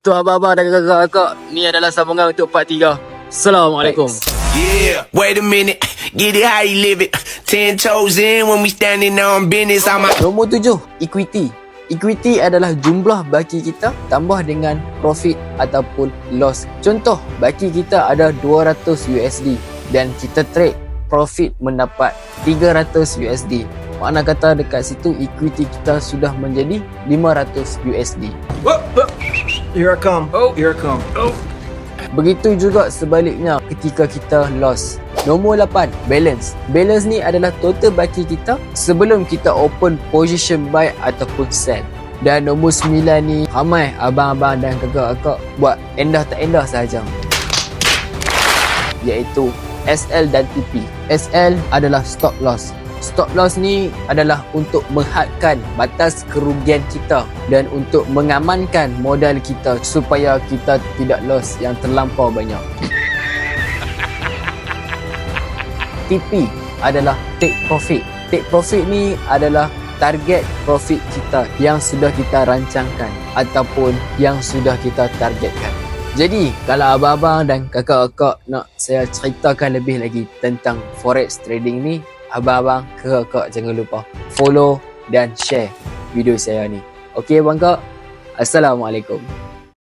Tu abang-abang dan kakak-kakak, ni adalah sambungan untuk part 3. Assalamualaikum. Yeah, wait a minute, get it how you live it. 10 toes in when we standing on business. I'm a Nombor 7, equity. Equity adalah jumlah baki kita tambah dengan profit ataupun loss. Contoh, baki kita ada 200 USD dan kita trade, profit mendapat 300 USD. Makna kata dekat situ equity kita sudah menjadi 500 USD. Here I come. Here I come. Begitu juga sebaliknya ketika kita loss. Nombor 8, balance. Balance ni adalah total baki kita sebelum kita open position buy ataupun sell. Dan nombor 9 ni ramai abang-abang dan kakak-kakak buat endah tak endah sahaja, iaitu SL dan TP. SL adalah stop loss. Stop loss ni adalah untuk menghadkan batas kerugian kita dan untuk mengamankan modal kita supaya kita tidak loss yang terlampau banyak. TP adalah take profit. Take profit ni adalah target profit kita yang sudah kita rancangkan ataupun yang sudah kita targetkan. Jadi, kalau abang-abang dan kakak-kakak nak saya ceritakan lebih lagi tentang forex trading ni, abang-abang, kakak-kakak jangan lupa follow dan share video saya ni. Okey abang kak? Assalamualaikum.